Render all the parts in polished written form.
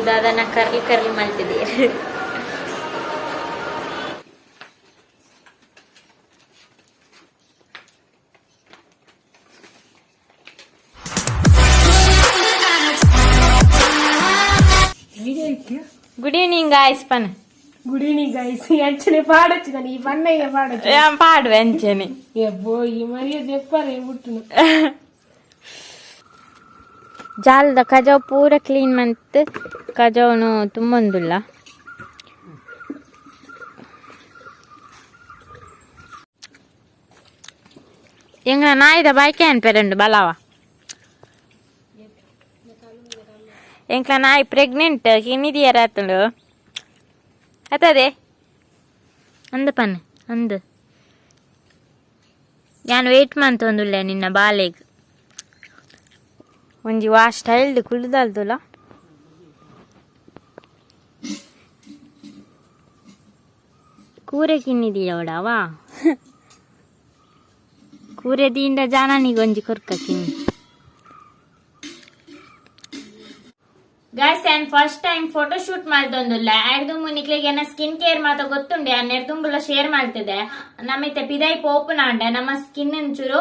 ದಾದನ curly curly ಮಾಡ್ತಿದ್ದೆ. Good evening guys పన్ good evening guys ఎంచనే పాడొచ్చు కానీ ఈ పన్నయ్య పాడొచ్చు పాడు ఎంచని పోయి మరి చెప్పారు ఏముట్టును ಜಾಲದ ಕಜಾವ್ ಪೂರ ಕ್ಲೀನ್ ಮಂತ್ ಕಜಾವ್ನು ತುಂಬೊಂದುಲ್ಲ ಎಂಗ ನಾಯಿದ ಬೈಕೆ ಅನ್ಪೆರಂಡು ಬಲಾವ ಎಂಕ್ಲ ನಾಯಿ ಪ್ರೆಗ್ನೆಂಟ್ ಕಿನ್ನಿದಿಯರ ಆತಳು ಅತದೆ ಅಂದ ಪನ್ ಅಂದ ನಾನು ವೇಟ್ ಮಂತ್ ಒಂದುಲ್ಲೆ ನಿನ್ನ ಬಾಲೆಗ್ ಒಂಜಿ ವಾಶ್ ಸ್ಟೈಲ್ಡ್ ಕುಳಿದಲ್ದುಲ ಕೂರೆ ಕಿನ್ನಿದೀಯ ಅವಡವಾ ಕೂರೆ ದಿಂಡ ಜಾನನಿಗೊಂಜಿ ಕೊರ್ಕ ಕಿನ್ನಿ guys and first time photoshoot ಮಾಡ್ದೊಂದುಲ್ಲ ಎಡ್ದುಂಬು ನಿಕ್ಲಿಗೆ ಸ್ಕಿನ್ ಕೇರ್ ಮಾತ ಗೊತ್ತುಂಡೆ ನೆರ್ದುಂಬುಲ ಶೇರ್ ಮಾಡ್ತಿದ್ದೆ ನಮ್ಮಿತ್ತೆ ಪಿದೈ ಪೋಪುನ ಅಂಡೆ ನಮ್ಮ ಸ್ಕಿನ್ ಚೂರು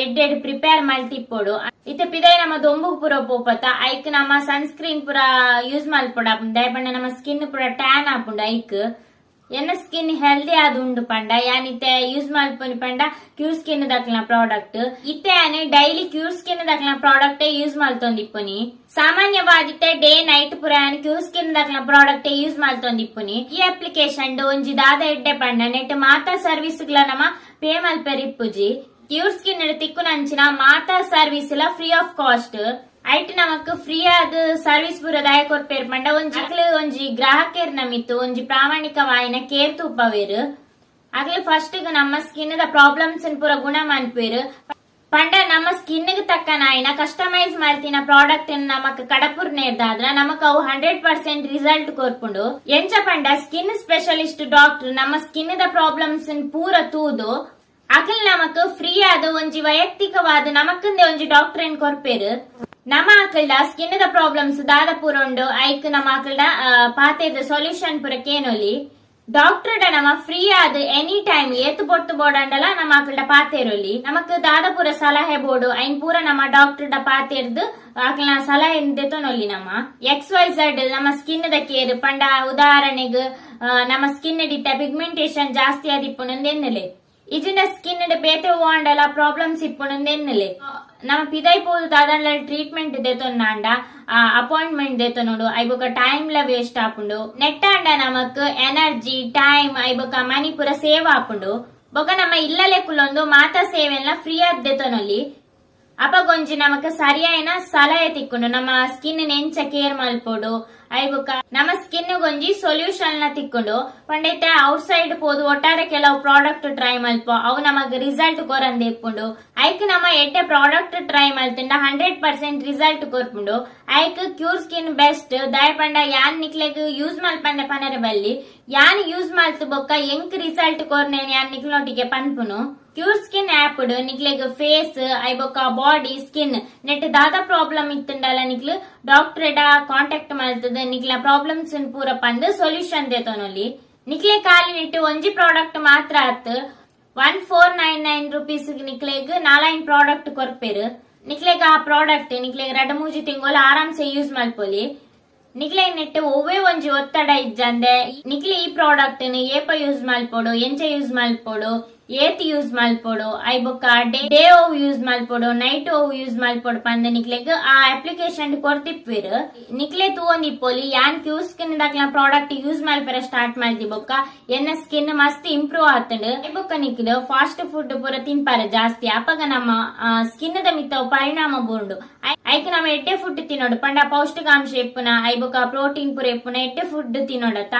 ಎಡ್ಡೆಡ್ ಪ್ರಿಪೇರ್ ಮಲ್ತಿಪ್ಪೋಡು ಇತ್ತೆ ಪಿದೈ ನಮ್ಮ ದೊಂಬು ಪುರ ಪೋಪತ್ತ ಐಕ್ ನಮ್ಮ ಸನ್ಸ್ಕ್ರೀನ್ ಪುರ ಯೂಸ್ ಮಲ್ಪೊಡ ದಯಪಂಡ ನಮ್ಮ ಸ್ಕಿನ್ ಪುರ ಟ್ಯಾನ್ ಆಪುಂಡು ಐಕ್ ಎನ್ನ ಸ್ಕಿನ್ ಹೆಲ್ದಿ ಆದ್ ಉಂಡು ಪಂಡ ಯಾನಿತ್ತೆ ಯೂಸ್ ಮಲ್ಪೊನಿ ಪಂಡ ಕ್ಯೂರ್ಸ್ಕಿನ್ ದಕ್ಲ ಪ್ರಾಡಕ್ಟ್ ಇತ್ತೆ ಆನೆ ಡೈಲಿ ಕ್ಯೂರ್ಸ್ಕಿನ್ ದಕ್ಲ ಪ್ರಾಡಕ್ಟ್ ಯೂಸ್ ಮಲ್ತೊಂದಿಪ್ಪುನಿ ಸಾಮಾನ್ಯವಾದಿತ್ತೆ ಡೇ ನೈಟ್ ಪುರ ಕ್ಯೂರ್ಸ್ಕಿನ್ ದಕ್ಲ ಪ್ರಾಡಕ್ಟ್ ಯೂಸ್ ಮಲ್ತೊಂದಿಪ್ಪುನಿ ಈ ಅಪ್ಲಿಕೇಶನ್ ಒಂಜಿ ದಾದ ಎಡ್ಡೆ ಪಂಡ ನೆಟ್ ಮಾತಾ ಸರ್ವಿಸ್ ಗಳ ನಮ್ಮ ಪೇ ಮಲ್ಪೆರಿಪ್ಪುಜಿ ಕ್ಯೂರ್ಸ್ಕಿನ್ ತಿಕ್ಕುನಂಚಿನ ಮಾತಾ ಸರ್ವಿಸ್ ಫ್ರೀ ಆಫ್ ಕಾಸ್ಟ್ ಐಟ್ ನಮಕ್ ಫ್ರೀ ಆದ್ ಸರ್ವಿಸ್ ಪೂರ ದಾಯ ಕೊರ್ಪೇರ್ ಪಂಡ ಒಂಜಿ ಗ್ರಾಹಕೇರ್ ನಮಿತ್ತು ಒಂಜಿ ಪ್ರಾಮಾಣಿಕವಾಯಿನ ಕೇರ್ ತೂಪವೇರು ಅಗ್ಲು ಫಸ್ಟ್ ನಮ್ಮ ಸ್ಕಿನ್ ದ ಪ್ರಾಬ್ಲಮ್ಸ್ ಪೂರ ಗುಣ ಮನ್ಪೇರು ಪಂಡ ನಮ್ಮ ಸ್ಕಿನ್ ತಕ್ಕನಾಯಿನ ಕಸ್ಟಮೈಸ್ ಮಾಡ್ತಿನ ಪ್ರಾಡಕ್ಟ್ ನಮಕ್ ಕಡಪುರ್ ನೇರ್ದಾದ್ರ ನಮಕ್ ಅವು 100% ರಿಸಲ್ಟ್ ಕೊರ್ಪುಂಡು ಎಂಚ ಪಂಡ ಸ್ಕಿನ್ ಸ್ಪೆಷಲಿಸ್ಟ್ ಡಾಕ್ಟರ್ ನಮ್ಮ ಸ್ಕಿನ್ ದ ಪ್ರಾಬ್ಲಮ್ಸ್ ಪೂರ ತೂದು ಅಕಲ್ ನಮಕ್ ಫ್ರೀ ಆದ ಒಂಜಿ ವೈಯಕ್ತಿಕವಾದ ನಮಕ್ಕಂದೆ ಒಂಜಿ ಡಾಕ್ಟರ್ ಏನ್ ಕೊರ್ಪೇರು ನಮ್ಮ ಆಕಲ್ಡ ಸ್ಕಿನ್ ದ ಪ್ರಾಬ್ಲಮ್ಸ್ ದಾದ ಪೂರ ಉಂಡು ಐಕ್ ನಮ್ಮ ಆಕಲ್ಡ ಪಾತೆದ ಸೊಲ್ಯೂಷನ್ ಪೂರ ಕೇನೊಲಿ ಡಾಕ್ಟರ್ ನಮ್ಮ ಫ್ರೀ ಆದ ಎನಿ ಟೈಮ್ ಏತ್ ಬೊಟ್ಟು ಬೋಡಂಡಲ ನಮ್ಮ ಆಕಲ್ಡ ಪಾತೇರೊಲಿ ನಮಕ್ ದಾದ ಪೂರ ಸಲಹೆ ಬೋಡು ಐನ್ ಪೂರ ನಮ್ಮ ಡಾಕ್ಟರ್ ದ ಪಾತೇರ್ದು ಆಕಲ್ನ ಸಲಹೆ ದೆತೊನೊಲಿ ನಮ್ಮ XYZ ನಮ್ಮ ಸ್ಕಿನ್ ದ ಕೇರ್ ಪಂಡ ಉದಾಹರಣೆಗ್ ನಮ್ಮ ಸ್ಕಿನ್ ಡಿತ್ತ ಪಿಗ್ಮೆಂಟೇಶನ್ ಜಾಸ್ತಿ ಆದಿಪ್ಪುನೊಂದೆನ್ನಲೆ ಇಜಿನ ಸ್ಕಿನ್ ಬೇತೆ ಹೋಂಡಲ ಪ್ರಾಬ್ಲಮ್ಸ್ ಇಪ್ಪುನೊಂದೆನ್ನಲೆ ನಮ್ಮ ಪಿದೈ ಪೋದು ದಾದಂಡ್ಲ ಟ್ರೀಟ್ಮೆಂಟ್ ದೇತೊಂದಾಂಡ ಅಪಾಯಿಂಟ್ಮೆಂಟ್ ದೇತೊನೋಡು ಐಬೊಕ ಟೈಮ್ ಲ ವೇಸ್ಟ್ ಆಪುಂಡು ನೆಟ್ ಆಂಡ ನಮಕ್ ಎನರ್ಜಿ ಟೈಮ್ ಐಬೊಕ ಮನಿ ಪುರ ಸೇವ್ ಆಪುಂಡು ಬೊಕ ನಮ್ಮ ಇಲ್ಲಲೆ ಕುಲೊಂದು ಮಾತಾ ಸೇವೆಲ್ಲ ಫ್ರೀ ಆದ್ ದೇತೊನೊಲಿ ಅಪಗೊಂಜಿ ನಮಕ್ ಸರಿಯಾಯಿನ ಸಲಹೆ ತಿಕ್ಕುಂಡು ನಮ್ಮ ಸ್ಕಿನ್ ಎಂಚ ಕೇರ್ ಮಲ್ಪೊಡು ಐಬುಕ ನಮ್ಮ ಸ್ಕಿನ್ ಗೊಂಜಿ ಸೊಲ್ಯೂಷನ್ ನ ತಿಕ್ಕೊಂಡು ಪಂಡೈತೆ ಔಟ್ ಸೈಡ್ ಪೋದು ಒಟ್ಟಾರೆ ಕೆಲವು ಪ್ರಾಡಕ್ಟ್ ಟ್ರೈ ಮಲ್ಪೊ ಅವು ನಮಗ್ ರಿಸಲ್ಟ್ ಕೊರಂದೆ ಇಪ್ಪುಂಡು ಐಕ್ ನಮ್ಮ ಎಡ್ಡೆ ಪ್ರಾಡಕ್ಟ್ ಟ್ರೈ ಮಲ್ತಿಂಡ 100% ರಿಸಲ್ಟ್ ಕೊರ್ಪುಂಡು ಐಕ್ ಕ್ಯೂರ್ ಸ್ಕಿನ್ ಬೆಸ್ಟ್ ದಯಪಂಡ ಯಾನ್ ನಿಕ್ಲೆಗ್ ಯೂಸ್ ಮಲ್ಪಂಡೆ ಪನರೆ ಬಲ್ಲಿ ಯಾನ್ ಯೂಸ್ ಮಲ್ತು ಬೊಕ್ಕ ಎಂಕ್ ರಿಸಲ್ಟ್ ಕೊರ್ನೇನ್ ಯಾನ್ ನಿಕ್ಲೊಟ್ಟಿಗೆ ಪನ್ಪುನು ಕ್ಯೂರ್ ಸ್ಕಿನ್ ಆಪ್ ನಿಕ್ಲೆಗ್ ಫೇಸ್ ಐಬೊಕ್ಕ ಬಾಡಿ ಸ್ಕಿನ್ ನೆಟ್ ದಾದ ಪ್ರಾಬ್ಲಮ್ ಇತ್ತುಂಡಲ ನಿಕ್ಲು ಡಾಕ್ಟರ್ ಎಡ ಕಾಂಟ್ಯಾಕ್ಟ್ ಮಲ್ತದ ನಿಕ್ಲ ಪ್ರಾಬ್ಲಮ್ಸ್ ಪೂರ ಪಂದ್ ಸೊಲ್ಯೂಷನ್ ದೇತೊನೊಲಿ ನಿಕ್ಲೆ ಕಾಲಿ ನಿಟ್ಟು ಒಂಜಿ ಪ್ರಾಡಕ್ಟ್ ಮಾತ್ರ ಆತ್ 1499 ರೂಪೀಸ್ ನಿಕ್ಲೆಗ್ 4 ಪ್ರಾಡಕ್ಟ್ ಕೊರ್ಪೇರು ನಿಕ್ಲೆಗ್ ಆ ಪ್ರಾಡಕ್ಟ್ ನಿಕ್ಲೆಗ್ 2-3 ತಿಂಗೋಲ ಆರಾಮ್ಸೆ ಯೂಸ್ ಮಲ್ಪೊಲಿ ನಿಕ್ಲೆ ನೆಟ್ ಒವ್ವೇ ಒಂಜಿ ಒತ್ತಡ ಇಜ್ಜಂದೆ ನಿಕ್ಲೆ ಈ ಪ್ರಾಡಕ್ಟ್ ಏಪ ಯೂಸ್ ಮಲ್ಪೊಡು ಎಂಚ ಯೂಸ್ ಮಲ್ಪೊಡು ಏತ್ ಯೂಸ್ ಮಲ್ಪೊಡು ಐಬೊಕ್ಕ ಡೇ ಓವ್ ಯೂಸ್ ಮಲ್ಪೊಡು ನೈಟ್ ಓವ್ ಯೂಸ್ ಮಲ್ಪೊಡು ಪಂದ ನಿಕ್ಲೆಗ್ ಆ ಅಪ್ಲಿಕೇಶನ್ ಕೊರ್ತಿಪ್ಪೇರು ನಿಕ್ಲೆ ತೂವೊಂದಿಪ್ಪೊಲಿ ಯಾನ್ ಕ್ಯೂರ್ ಸ್ಕಿನ್ ದಕ್ಲ ಪ್ರಾಡಕ್ಟ್ ಯೂಸ್ ಮಲ್ಪೆರ ಸ್ಟಾರ್ಟ್ ಮಾಡ್ತಿ ಬೊಕ್ಕ ಎನ್ನ ಸ್ಕಿನ್ ಮಸ್ತ್ ಇಂಪ್ರೂವ್ ಆತಂಡು ಐಬೊಕ್ಕ ನಿಕ್ಲು ಫಾಸ್ಟ್ ಫುಡ್ ಪೂರ ತಿನ್ಪಾರ ಜಾಸ್ತಿ ಅಪಗ ನಮ್ಮ ಸ್ಕಿನ್ ದ ಮಿತ್ತ ಪರಿಣಾಮ ಬೋಂಡು ಐಕ್ ನಮ್ಮ ಎಡ್ಡೆ ಫುಡ್ ತಿನ್ನೋಡು ಪಂಡ ಪೌಷ್ಟಿಕಾಂಶ ಎಪ್ಪುನ ಐಬೊಕ್ಕ ಪ್ರೋಟೀನ್ ಪೂರ ಎಪ್ಪುನ ಎಡ್ಡೆ ಫುಡ್ ತಿನ್ನೋಡತ್ತ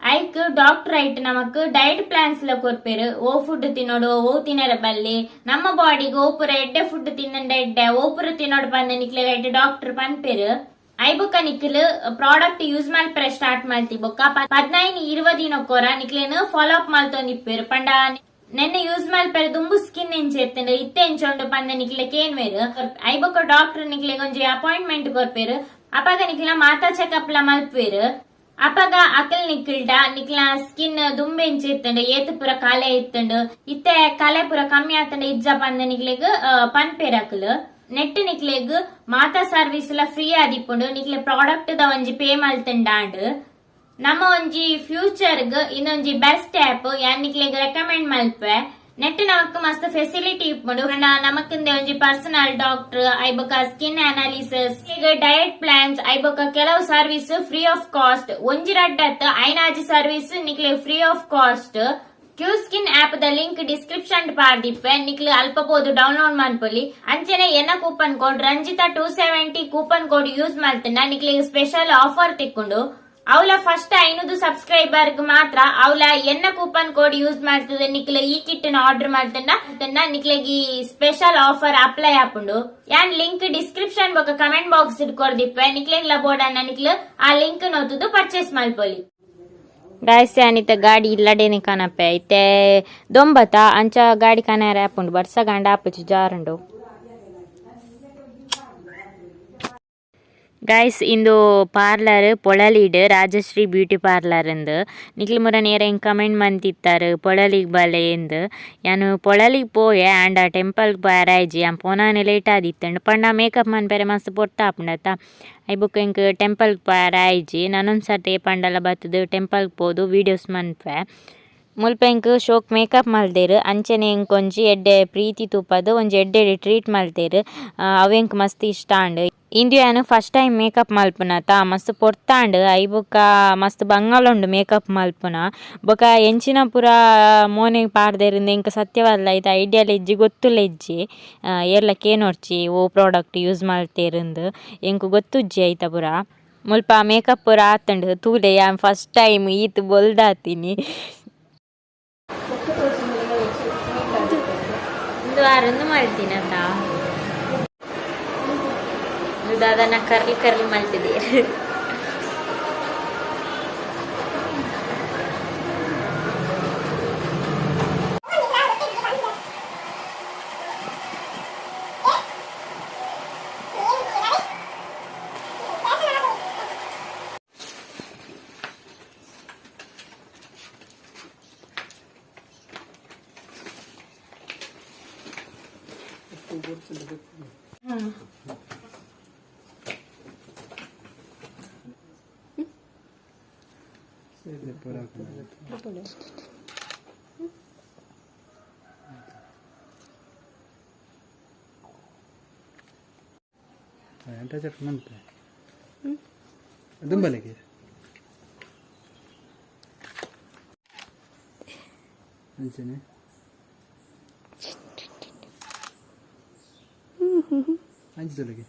ಐಕ್ ಡಾಕ್ಟರ್ ಐಟ್ ನಮಕ್ ಡಯಟ್ ಪ್ಲಾನ್ಸ್ ಲ ಕೊರ್ಪೇರು ಓ ಫುಡ್ ತಿನ್ನೋಡು ಓ ತಿನ್ನರ ಬಲ್ಲಿ ನಮ್ಮ ಬಾಡಿಗೆ ಓ ಪುರ ಎಡ್ಡೆ ಫುಡ್ ತಿನ್ನಂಡ ಎಡ್ಡೆ ಓ ಪುರ ತಿನ್ನೋಡು ಪಂದ ನಿಕ್ಲೆ ಐಟ್ ಡಾಕ್ಟರ್ ಪನ್ಪೇರು ಐಬೊಕ್ಕ ನಿಕ್ಲ್ ಪ್ರಾಡಕ್ಟ್ ಯೂಸ್ ಮಲ್ಪೆರ ಸ್ಟಾರ್ಟ್ ಮಲ್ತಿ ಬೊಕ್ಕ 15-20 ದಿನಕ್ಕೊರ ನಿಕ್ಲೇನು ಫಾಲೋ ಅಪ್ ಮಲ್ತೊಂದಿಪ್ಪೇರು ಪಂಡ ನೆನ್ನೆ ಯೂಸ್ ಮಲ್ಪೆರ ದುಂಬು ಸ್ಕಿನ್ ಎಂಚ ಎತ್ತಂಡು ಇತ್ತೆ ಎಂಚೊಂಡು ಪಂದ ನಿಕ್ಲೆ ಕೇನ್ವೇರು ಐಬೊಕ್ಕ ಡಾಕ್ಟರ್ ನಿಕ್ಲೆ ಒಂಜಿ ಅಪಾಯಿಂಟ್ಮೆಂಟ್ ಕೊರ್ಪೇರು ಅಪಾಗ ನಿಕ್ಲ ಮಾತಾ ಚೆಕಪ್ ಲ ಮಲ್ಪೇರು ಅಪಾಗ ಅಕಲ್ ನಿಕ್ಲ ಸ್ಕಿನ್ ದುಂಬೆ ಇಂಚಿತ್ತಂಡು ಏತು ಪುರ ಕಲೆ ಇತ್ತಂಡು ಇತ್ತೆ ಕಲೆ ಪುರ ಕಮ್ಮಿ ಆತಂಡ ಇಜ್ಜ ಬಂದ ನಿಕ್ಲೆಗ್ ಪನ್ಪೇರ್ ಅಕಲ್ ನೆಟ್ ನಿಕ್ಲೆಗ್ ಮಾತಾ ಸರ್ವಿಸ್ ಲ ಫ್ರೀ ಆದಿಪ್ಪುಂಡು ನಿಕ್ಲೆ ಪ್ರಾಡಕ್ಟ್ ದ ಒಂಜಿ ಪೇ ಮಲ್ತಂಡಾಂಡ್ ನಮ್ಮ ಒಂಜಿ ಫ್ಯೂಚರ್ ಇನ್ನೊಂಜಿ ಬೆಸ್ಟ್ ಆಪ್ ಯಾನ್ ನಿಕ್ಲೆಗ್ ರೆಕಮೆಂಡ್ ಮಲ್ಪೆ ನೆಟ್ ನಮಕ್ ಮಸ್ತ್ ಫೆಸಿಲಿಟಿ ಇಪ್ಪುಂಡು ನಮಕಿಂದೆ ಒಂಜಿ ಪರ್ಸನಲ್ ಡಾಕ್ಟರ್ ಐಬೊಕ ಸ್ಕಿನ್ ಅನಾಲಿಸಿಸ್ ಡಯಟ್ ಪ್ಲಾನ್ಸ್ ಐಬೊಕ ಕೆಲವು ಸರ್ವಿಸ್ ಫ್ರೀ ಆಫ್ ಕಾಸ್ಟ್ ಒಂಜಿ ರಡ್ಡತ್ ಐನಾಜಿ ಸರ್ವಿಸ್ ನಿಕ್ಲೆ free of cost Cureskin app ದ ಲಿಂಕ್ ಡಿಸ್ಕ್ರಿಪ್ಷನ್ ಪಾರ್ದಿಪ್ಪೆ ನಿಕ್ಲೆ ಅಲ್ಪ ಪೋದು ಡೌನ್ಲೋಡ್ ಮಾಡ್ಕೊಳ್ಳಿ ಅಂಚನೆ ಎನ್ನ coupon code Ranjitha 270 coupon code use ಮಾಡ್ತಂಡ ನಿಕ್ಲೆ ಸ್ಪೆಷಲ್ ಆಫರ್ ತಿಕ್ಕೊಂಡು ಅವಳ ಫಸ್ಟ್ 500 ಸಬ್ಸ್ಕ್ರೈಬರ್ ಮಾತ್ರ ಅವಳ ಎನ್ನ ಕೂಪನ್ ಕೋಡ್ ಯೂಸ್ ಮಾಡ್ತದೆ ನಿಕ್ಲೆ ಈ ಕಿಟ್ ಆರ್ಡರ್ ಮಾಡ್ತಂಡ ನಿಕ್ಲೆಗಿ ಸ್ಪೆಷಲ್ ಆಫರ್ ಅಪ್ಲೈ ಆಪುಂಡು ಯಾನ್ ಲಿಂಕ್ ಡಿಸ್ಕ್ರಿಪ್ಷನ್ ಬೊಕ ಕಮೆಂಟ್ ಬಾಕ್ಸ್ ಇಟ್ಕೊಡ್ದಿಪ್ಪೆ ನಿಕ್ಲೆಗ್ಲ ಬೋರ್ಡನ್ನ ನಿಕ್ಲೆ ಆ ಲಿಂಕ್ ನೋತುದು ಪರ್ಚೇಸ್ ಮಲ್ಪೊಲಿ ಗಾಯ್ಸ್ ಅನಿತ ಗಾಡಿ ಇಲ್ಲಡೇನೆ ಕಾಣಪ್ಪೆ ಐತೆ ದೊಂಬತ್ತ ಅಂಚ ಗಾಡಿ ಕಾನಾರ ಆಪುಂಡು ಬರ್ಸ ಗಂಡ ಆಪುಚು ಜಾರಂಡು ಗೈಸ್ ಇಂದು ಪಾರ್ಲರ್ ಪೊಳಲಿಡ್ ರಾಜಶ್ರೀ ಬ್ಯೂಟಿ ಪಾರ್ಲರ್ ಅಂದು ನಿಕ್ಲು ಮುರ ನೇರ ಹಿಂಗೆ ಕಮೆಂಟ್ ಮಂತಿತ್ತಾರೆ ಪೊಳಲಿಗೆ ಬಲೆ ಎಂದು ಯಾನು ಪೊಳಲಿಗೆ ಪೋಯೆ ಆಂಡ ಟೆಂಪಲ್ಗೆ ಬಾರಾಯ್ಜಿ ಆ ಪೋನಾನೆ ಲೇಟ್ ಆದಿತ್ತಂಡು ಪಂಡ ಮೇಕಪ್ ಮನ್ಪೆರೆ ಮಸ್ತ್ ಪೊಟ್ಟ ಆಪುಂಡತ್ತ ಐ ಬುಕ್ ಹಿಂಗೆ ಟೆಂಪಲ್ಗೆ ಬಾರಾಯ್ಜಿ ನಾನೊಂದು ಸರ್ತಿ ಪಂಡಲ ಬತ್ತದು ಟೆಂಪಲ್ಗೆ ಪೋದು ವೀಡಿಯೋಸ್ ಮನ್ಪೆ ಮುಲ್ಪೆಂಕ್ ಶೋಕ್ ಮೇಕಪ್ ಮಲ್ದೇರು ಅಂಚನೆ ಇಂಕೊಂಜಿ ಎಡ್ಡೆ ಪ್ರೀತಿ ತೂಪದು ಒಂಜಿ ಎಡ್ಡೆ ಟ್ರೀಟ್ ಮಲ್ತೇರು ಅವೆಂಕ್ ಮಸ್ತ್ ಇಷ್ಟ ಅಂಡ್ ಇಂಡಿಯಾನು ಫಸ್ಟ್ ಟೈಮ್ ಮೇಕಪ್ ಮಲ್ಪುನತ ಮಸ್ತ್ ಪೊರ್ತಾಂಡ್ ಐ ಬೊಕ ಮಸ್ತ್ ಬಂಗಾಳುಂಡು ಮೇಕಪ್ ಮಲ್ಪುನ ಬೊಕ ಎಂಚಿನ ಪುರ ಮೋನೆಗ್ ಪಾಡ್ದೇರಿಂದ ಇಂಕ ಸತ್ಯವಲ್ಲ ಇದು ಐಡಿಯಾಲ ಇಜ್ಜಿ ಗೊತ್ತುಲ್ಲ ಇಜ್ಜಿ ಏರ್ಲ ಕೇನೋಡ್ಚಿ ಓ ಪ್ರಾಡಕ್ಟ್ ಯೂಸ್ ಮಲ್ತೇರಿಂದು ಎಂಕು ಗೊತ್ತುಜ್ಜಿ ಐತ ಪುರ ಮುಲ್ಪ ಮೇಕಪ್ ಪುರ ಆತಂಡು ತೂಲೆ ಫಸ್ಟ್ ಟೈಮ್ ಈತ್ ಬೊಲ್ದಾತೀನಿ ಒಂದು ವಾರೊಂದು ಮಲ್ತೀನಂತ ಅದನ್ನ ಕರ್ಲಿ ಮಲ್ತಿದ್ದೀರಿ ಎಂಟ ಚಟ್ ಮಂತೆ ದುಂಬಲೆಗೆ ಅಂಚನೆ ಅಂಚದೊಳಗೆ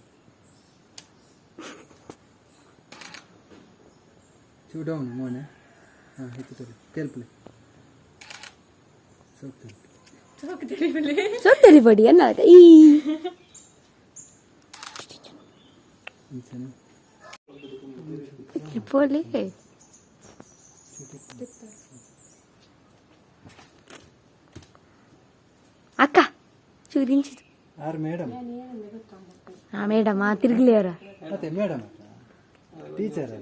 ಚೂಡವನು ಮೋನೆ ಹಾಂ ಹೆಚ್ಚು ತೆಲ್ಪಲೆ ಸೊತ್ತಲಿ ಬಡಿ ಅನ್ನ ಈ ಪೋಲೆ ಅಕ್ಕ ಚೂರಿಂಚಿ ಯಾರು ಮೇಡಮ್ ಮೇಡಮ್ ತಿರ್ಗ್ಲಿಯರ ಮತ್ತೆ ಮೇಡಮ್ ಟೀಚರ್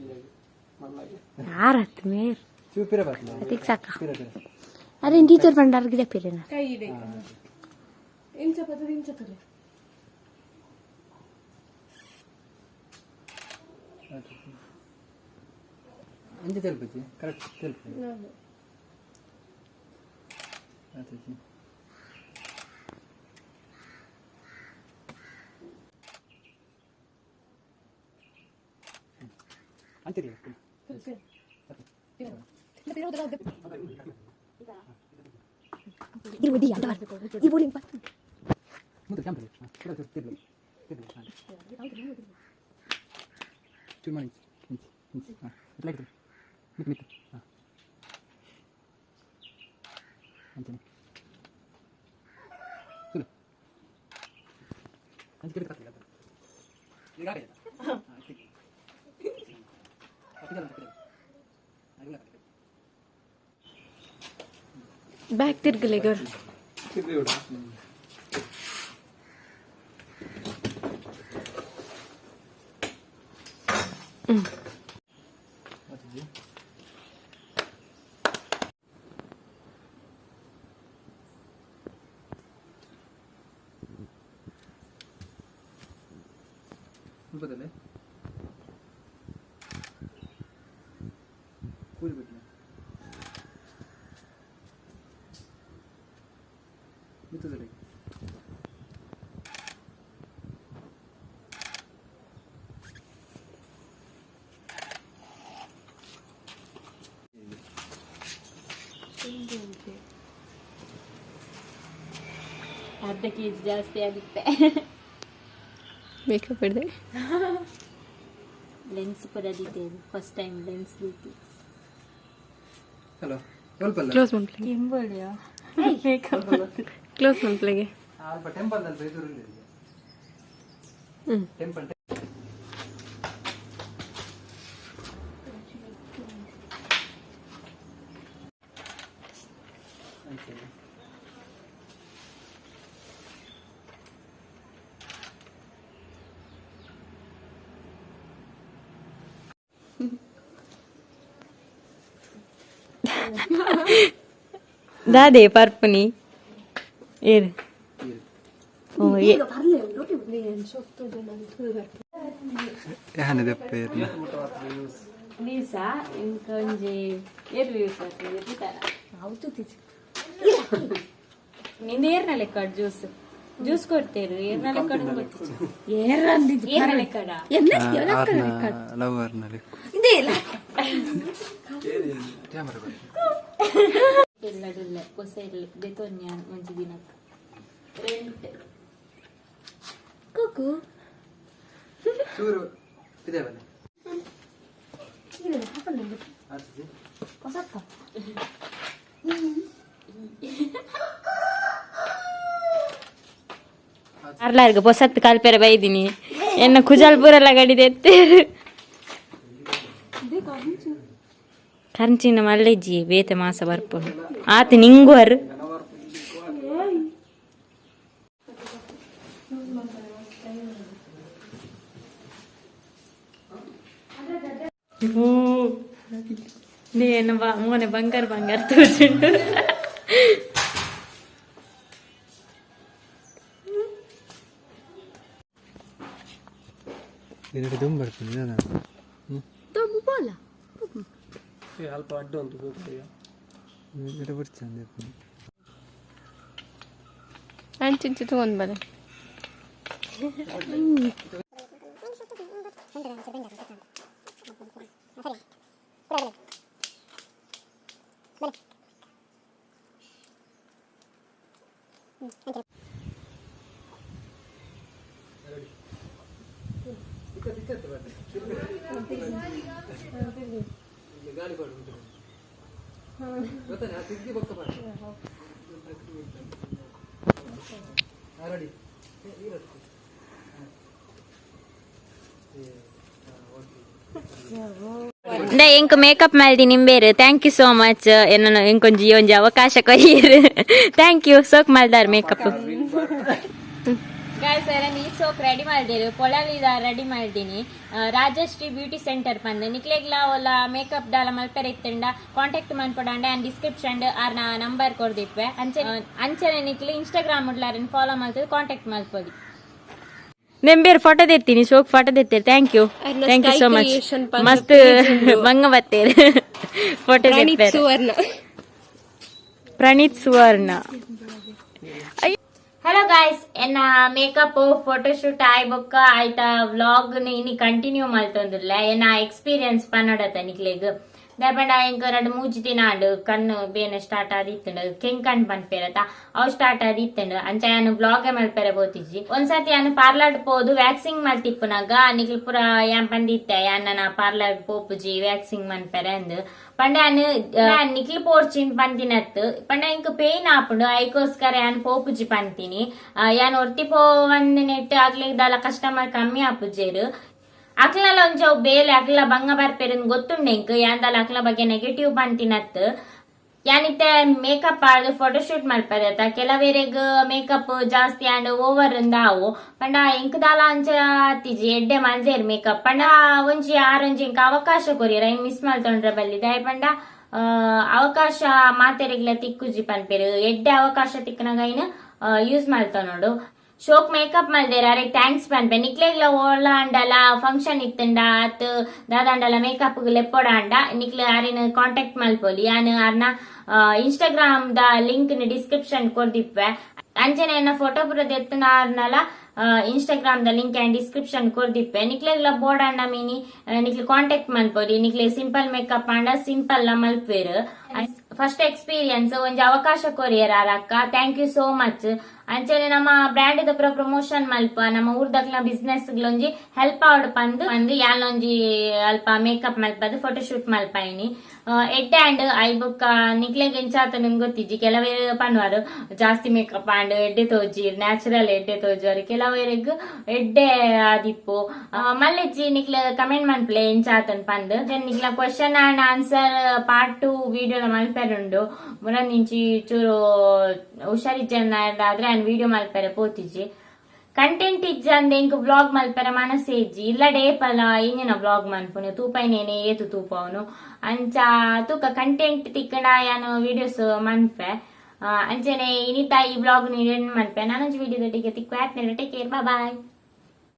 ಯಾರತ್ ಮೇರ್ ಚೂಪಿರ ಬರ್ತಲ್ಲ ಅದಕ್ಕೆ ಸಾಕ ಅರೆ ಟೀಚರ್ ಬಂಡಾರ ಗಿಡ ಪೇರೆನ ಎಂಜ ತೆಲ್ಪತಿ ಕರೆಕ್ಟ್ ತೆಲ್ಪಿ ಅಂತಿರಿ ಇರುವುದಿ ಅಂತ ಈ ಬೋಲಿಂಗ್ ಮುದ್ದೆ ಕ್ಯಾಂಪಲ್ಲಿ ತಿರ್ಲಿ ತಿರ್ಲಿ ಚೂರು ಮಾಡಿ ಹಾಂ ಲೈಟ್ ಮಿತ್ ಮಿತ್ ಹಾಂ ಅಂತೀನಿ ಚೂರು ಅಂಚೆ ಕಡೆ ಕತ್ತಿಲ್ಲ ಈಗ ಬ್ಯಾಕ್ ತಿರ್ಗಲೆ ಗರ್ ಬದಲೇ ಕೂಲಿ ಬಿಟ್ಲೆ ಮಿತ್ತದಲೆ ಅರ್ಧ ಕೆಜಿ ಜಾಸ್ತಿ ಆಗುತ್ತೆ. ಮೇಕಪ್ ಹಿಡ್ದೆ ಲೆನ್ಸ್ ಪರದಿದೆ ಫಸ್ಟ್ ಟೈಮ್ ಲೆನ್ಸ್ ಬೇಕು. ಹಲೋ ಸ್ವಲ್ಪ ಕ್ಲೋಸ್ ಮಾಡ್ಲಿ ಕೆಂಬಳಿಯಾ ಕ್ಲೋಸ್ ಮಾಡ್ಲಿಗೆ ಅಲ್ಪ ಟೆಂಪಲ್ ಅಂತ ಎದುರಲ್ಲಿ ಟೆಂಪಲ್ ದಾದೆ ಪರ್ಪನಿ ಏರು ಯಾನಿದೆ ಪೇರ್ನ ದಿವಸ ಇಂಕೊಂಜಿ ಏರು ಯೂಸ್ ಆಗ್ತದೆ ಇರ್ತಾರ ನಿಂದ ಏರ್ನ ಲೆಕ್ಕ ಜ್ಯೂಸ್ ಕೊಡ್ತೇರು ಏರ್ನ ಲೆಕ್ಕ ಗೊತ್ತಿತ್ತು ಏರ್ನ ಲೆಕ್ಕಡ ಲವರ್ನಲ್ಲಿ ಎಲ್ಲ ಡುಲ್ಲ ಹೊಸ ಇರಲಿ ಬೆತೊನ್ಯ ಮಂಚಿ ದಿನಕ್ಕೆ ರೆಂಟ್ ಕುಕು ಚೂರು ಇದೆ ಬನ್ನಿ ಪಾರ್ಲರ್ಗೆ ಹೊಸತ್ತು ಕಾಲ್ಪೇರ ಬೈದಿನಿ ಎನ್ನ ಕುಜಾಲ್ಪುರಲ್ಲ ಗಡಿದೆ ಕಂಚಿನ ಮಲ್ಲೆಜ್ಜಿ ಬೇತೆ ಮಾಸ ಬರ್ಪುಂಡು ಆತ ನಿಂಗುವರ್ నేను మోనే బంగారు బంగారు తోచిండు ಇದಕ್ಕೆ ತುಂಬ ಬರ್ತೀನಿ ನಾನು ತಬ್ಬು ಬೋಲ ಅಲ್ಪ ಅಡ್ಡ ಉಂಟು ಗಿಡ ಬಿಡ್ತಂದೆ ಅಂಚಿಂಚು ತಗೊಂಡು ಬರ ಗಾಳಿ ಕೊಡು ಗೊತ್ತಾನೆ ಆ ಸಿಗ್ಗಿ ಬಕ್ಕ ಬರ ರೆಡಿ ಎಂಕ್ ಮೇಕಪ್ ಮಾಡ್ದಿ ನಿಂಬೇರು ಥ್ಯಾಂಕ್ ಯು ಸೋ ಮಚ್ ಎನ್ನ ಎಂಕೊಂಜಿ ಒಂಜಿ ಅವಕಾಶ ಕೊಯ್ಯರು ಥ್ಯಾಂಕ್ ಯು ಸೋಕ್ ಮಾಡ್ದಾರ ಮೇಕಪ್ ಗಾಯ್ಸ್ ನೀ ಸೋಕ್ ರೆಡಿ ಮಾಡಿದೇರು ಪೊಳಲಿದ ರೆಡಿ ಮಾಡಿದೀನಿ ರಾಜಶ್ರೀ ಬ್ಯೂಟಿ ಸೆಂಟರ್ ಪಂದ್ ನಿಕ್ಲೆಗ್ಲ ಒಲ್ಲ ಮೇಕಪ್ ದಾಲ ಮಲ್ಪೆರ ಇತ್ತಂಡ ಕಾಂಟ್ಯಾಕ್ಟ್ ಮನ್ಪಡಂಡೆ ಅಂಡ್ ಡಿಸ್ಕ್ರಿಪ್ಷನ್ ಆರ್ ನಂಬರ್ ಕೊಡ್ದಿಪ್ಪೆ ಅಂಚನೆ ನಿಕ್ಲೆ ಇನ್ಸ್ಟಾಗ್ರಾಮ್ ಉಡ್ಲಾರನ್ ಫಾಲೋ ಮಾಡ್ತದೆ ಕಾಂಟ್ಯಾಕ್ಟ್ ಮಲ್ಪೊಡಿ ನೆಂಬೇರು ಫೋಟೋ ತೆತ್ತೀನಿ ಶೋಕ್ ಫೋಟೋ ತೆತ್ತೇರು ಥ್ಯಾಂಕ್ ಯು ಸೋ ಮಚ್ ಮಸ್ತ್ ಮಂಗ ಬತ್ತೇರು ಫೋಟೋ ಪ್ರಣೀತ್ ಸುವರ್ಣ ಹಲೋ ಗಾಯ್ಸ್ ಎನ್ನ ಮೇಕಪ್ ಫೋಟೋಶೂಟ್ ಆಯ್ಬೊಕ್ಕ ಆಯ್ತಾ ವ್ಲಾಗ್ ಇನಿ ಕಂಟಿನ್ಯೂ ಮಲ್ತೊಂದುಲ್ಲ ಎನ್ನ ಎಕ್ಸ್ಪೀರಿಯನ್ಸ್ ಪನ್ನಡತ ನಿಕ್ಲೆಗ್ ದಾಪಂಡ ಇಂಕ ರಡ್ ಮೂಜಿ ದಿನ ಆಂಡ್ ಕಣ್ಣು ಬೇನೆ ಸ್ಟಾರ್ಟ್ ಆದಿತ್ತಂಡು ಕೆಂಕ್ ಕಣ್ ಪನ್ಪೇರತ ಅವು ಸ್ಟಾರ್ಟ್ ಆದಿತ್ತಂಡು ಅಂಚ ಯಾನು ವ್ಲಾಗ್ ಮಲ್ಪೆರೆ ಬೋತಿಜಿ ಒಂದ್ಸತಿ ಯಾನು ಪಾರ್ಲರ್ ಪೋದು ವ್ಯಾಕ್ಸಿಂಗ್ ಮಲ್ತಿಪ್ಪುನಾಗ ನಿಕ್ಲ್ ಪುರ ಯಾನ್ ಪಂದಿತ್ತೆ ಯಾನ ಪಾರ್ಲರ್ ಪೋಪುಜಿ ವ್ಯಾಕ್ಸಿಂಗ್ ಮನ್ಪೆರೆ ಅಂದ್ ಪಂಡ ಯಾನ್ ನಿಕ್ಲ್ ಪೋರ್ಚಿನ್ ಪಂತಿನತ್ ಪಂಡ ಇಂಕ ಪೇನ್ ಆಪುಂಡು ಐಕೋಸ್ಕರ ಯಾನ್ ಪೋಪುಜಿ ಪಂತೀನಿ ಯಾನ್ ಒರ್ತಿ ಪೋವಂದ್ ನೆಟ್ ಆಗ್ಲಿಗ್ ದಾಲ ಕಸ್ಟಮರ್ ಕಮ್ಮಿ ಆಪುಜೇರು ಅಕ್ಲಲ ಒಂಚ ಬೇಲೆ ಅಕ್ಲ ಬಂಗ ಬರ್ಪೇರನ್ ಗೊತ್ತುಂಡೆ ಇಂಕ್ ಯಾಂದಲ ಅಕ್ಲ ಬಗ್ಗೆ ನೆಗೆಟಿವ್ ಪಂತಿನತ್ ಯಾನಿತ್ತೆ ಮೇಕಪ್ ಆಡ್ ಫೋಟೋಶೂಟ್ ಮಲ್ಪದತ್ತ ಕೆಲವೇರೆಗ್ ಮೇಕಪ್ ಜಾಸ್ತಿ ಅಂಡ್ ಓವರ್ ಅವು ಪಂಡ ಎಂಕದಾಲ ಅಂಚ ತಿಜಿ ಎಡ್ಡೆ ಮಲ್ದೇರ್ ಮೇಕಪ್ ಪಂಡ ಒಂಜಿ ಆರೊಂಜಿ ಇಂಕ ಅವಕಾಶ ಕೊರಿಯರ ಮಿಸ್ ಮಲ್ತೊಂಡ್ರ ಬಲ್ಲಿ ದಯ ಪಂಡ ಅವಕಾಶ ಮಾತೆರೆಗ್ಲ ತಿಕ್ಕುಜಿ ಪನ್ಪೆರು ಎಡ್ಡೆ ಅವಕಾಶ ತಿಕ್ಕನಗೈನ ಯೂಸ್ ಮಲ್ತ ನೋಡು ಶೋಕ್ ಮೇಕಪ್ ಮಲ್ದೇರ ಅರೆ ಥ್ಯಾಂಕ್ಸ್ ಪನ್ಪೆ ನಿಕ್ಲೆಗ್ಲ ಓಳ ಅಂಡಲ ಫಂಕ್ಷನ್ ಇತ್ತಂಡ ಅತ್ ದಾದಂಡಲ ಮೇಕಪ್ ಲೆಪ್ಪೊಡ ಅಂಡ ನಿಕ್ಲೆ ಅರಿನ ಕಾಂಟ್ಯಾಕ್ಟ್ ಮಲ್ಪೊಲಿ ಯಾನ್ ಅರ್ನ ಇನ್ಸ್ಟಾಗ್ರಾಮ್ ದ ಲಿಂಕ್ ಡಿಸ್ಕ್ರಿಪ್ಷನ್ ಕೊರ್ದಿಪ್ವೆ ಅಂಚನೆ ಫೋಟೋ ಪುರದ ಎತ್ತನಾರ್ನಲ ಇನ್ಸ್ಟಾಗ್ರಾಮ್ ದ ಲಿಂಕ್ ಅಂಡ್ ಡಿಸ್ಕ್ರಿಪ್ಷನ್ ಕೊರ್ದಿಪ್ಪೆ ನಿಕ್ಲೆಗ್ಲ ಬೋರ್ಡ್ ಅಂಡ ಮೀನಿ ನಿಕ್ಲೆ ಕಾಂಟ್ಯಾಕ್ಟ್ ಮಲ್ಪೊಲಿ ನಿಕ್ಲೆ ಸಿಂಪಲ್ ಮೇಕಪ್ ಅಂಡ ಸಿಂಪಲ್ ಮಲ್ಪೇರು ಫಸ್ಟ್ ಎಕ್ಸ್ಪೀರಿಯನ್ಸ್ ಒಂಜಿ ಅವಕಾಶ ಕೊರಿಯರ್ ಅಕ್ಕ ಥ್ಯಾಂಕ್ ಯು ಸೋ ಮಚ್ ಅಂಚನೆ ನಮ್ಮ ಬ್ರ್ಯಾಂಡ್ ದ ಪ್ರಮೋಷನ್ ಮಲ್ಪ ನಮ್ಮ ಊರ್ದಕ್ಲ ಬಿಸ್ನೆಸ್ ಒಂಜಿ ಹೆಲ್ಪ್ ಆವಡ್ ಪಂದು ಯಾಲೊಂಜಿ ಅಲ್ಪ ಮೇಕಪ್ ಮಲ್ಪದು ಫೋಟೋಶೂಟ್ ಮಲ್ಪೈನಿ ಎಡ್ಡೆ ಅಂಡ್ ಐ ಬುಕ್ ನಿಕ್ಲೆಗ್ ಎಂಚಾತ ನಿಮ್ಗೆ ಗೊತ್ತಿಜ್ಜಿ ಕೆಲವೇರು ಪನ್ವಾರು ಜಾಸ್ತಿ ಮೇಕಪ್ ಅಂಡ್ ಎಡ್ಡೆ ತೋಜಿ ನ್ಯಾಚುರಲ್ ಎಡ್ಡೆ ತೋಜುವರು ಕೆಲವೇರೆಗ್ ಎಡ್ಡೆ ಆದಿಪ್ಪು ಮಲ್ಲೆಜ್ಜಿ ನಿಕ್ಲೆ ಕಮೆಂಟ್ ಮನ್ಪ್ಲೆ ಎಂಚಾತನ್ ಪಂದ್ ನಿಕ್ಲ question and answer part 2 video ಮಲ್ಪೆರುಂಡು ಮುರಂದಿಂಚಿ ಚೂರು ಹುಷಾರಿಜ್ಜಾದ್ರೆ ಅನ್ ವಿಡಿಯೋ ಮಲ್ಪೆರೆ ಪೋತಿಜ್ಜಿ ಕಂಟೆಂಟ್ ಇಜ್ಜಂದೆ ಇಂಕ್ ವ್ಲಾಗ್ ಮಲ್ಪೆರೆ ಮನಸ್ಸೆ ಇಜ್ಜಿ ಇಲ್ಲ ಡೇಪಲ ಇಂಜಿನ ವ್ಲಾಗ್ ಮನ್ಪುನು ತೂಪೈನೇನೆ ಏತು ತೂಪವನು ಅಂಚ ತೂಕ ಕಂಟೆಂಟ್ ತಿಕ್ಕಡ ಯಾನು ವಿಡಿಯೋಸ್ ಮನ್ಪೆ ಅಂಚನೆ ಇನಿತ ಈ ವ್ಲಾಗ್ ನೀಡನ್ ಮನ್ಪೆ ನಾನೊಂಜಿ ವಿಡಿಯೋದೊಟ್ಟಿಗೆ ತಿಕ್ಕು ಟೇಕ್ ಕೇರ್ ಬಾಯ್.